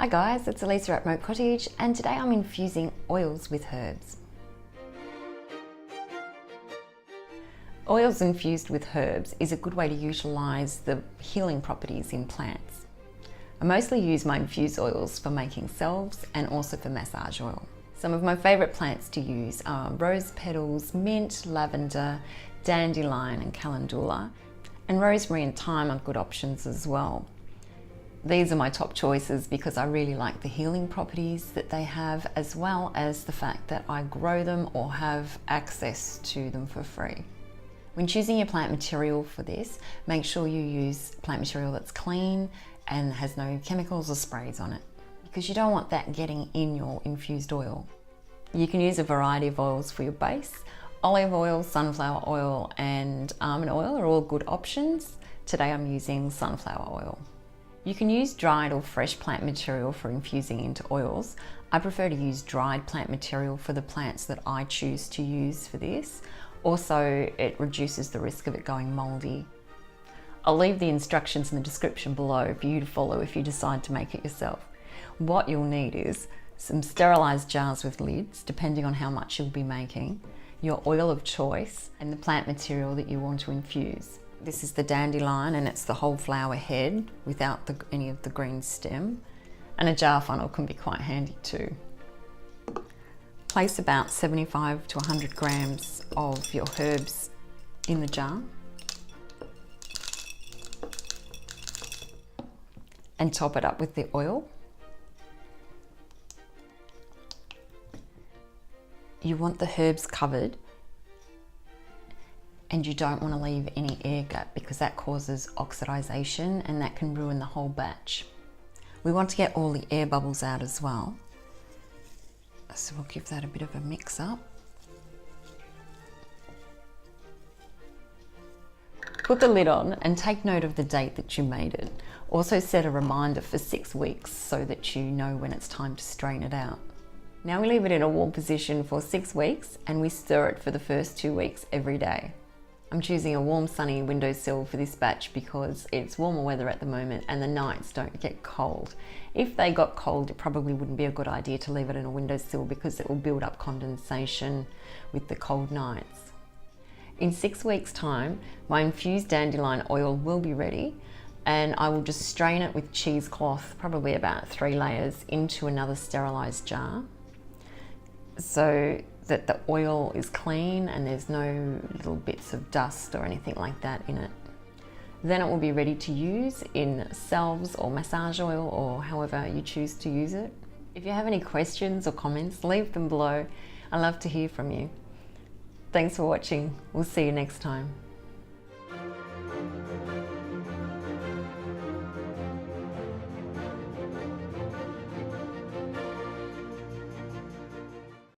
Hi guys, it's Elisa at Moat Cottage, and today I'm infusing oils with herbs. Oils infused with herbs is a good way to utilise the healing properties in plants. I mostly use my infused oils for making salves and also for massage oil. Some of my favourite plants to use are rose petals, mint, lavender, dandelion and calendula, and rosemary and thyme are good options as well. These are my top choices because I really like the healing properties that they have, as well as the fact that I grow them or have access to them for free. When choosing your plant material for this, make sure you use plant material that's clean and has no chemicals or sprays on it, because you don't want that getting in your infused oil. You can use a variety of oils for your base. Olive oil, sunflower oil and almond oil are all good options. Today I'm using sunflower oil. You can use dried or fresh plant material for infusing into oils. I prefer to use dried plant material for the plants that I choose to use for this. Also, it reduces the risk of it going mouldy. I'll leave the instructions in the description below for you to follow if you decide to make it yourself. What you'll need is some sterilised jars with lids, depending on how much you'll be making, your oil of choice, and the plant material that you want to infuse. This is the dandelion and it's the whole flower head without any of the green stem. And a jar funnel can be quite handy too. Place about 75 to 100 grams of your herbs in the jar. And top it up with the oil. You want the herbs covered, and you don't want to leave any air gap because that causes oxidization and that can ruin the whole batch. We want to get all the air bubbles out as well. So we'll give that a bit of a mix up. Put the lid on and take note of the date that you made it. Also set a reminder for 6 weeks so that you know when it's time to strain it out. Now we leave it in a warm position for 6 weeks and we stir it for the first 2 weeks every day. I'm choosing a warm sunny windowsill for this batch because it's warmer weather at the moment and the nights don't get cold. If they got cold, it probably wouldn't be a good idea to leave it in a windowsill because it will build up condensation with the cold nights. In 6 weeks time, my infused dandelion oil will be ready, and I will just strain it with cheesecloth, probably about 3 layers, into another sterilised jar, so that the oil is clean and there's no little bits of dust or anything like that in it. Then it will be ready to use in salves or massage oil or however you choose to use it. If you have any questions or comments, leave them below. I love to hear from you. Thanks for watching. We'll see you next time.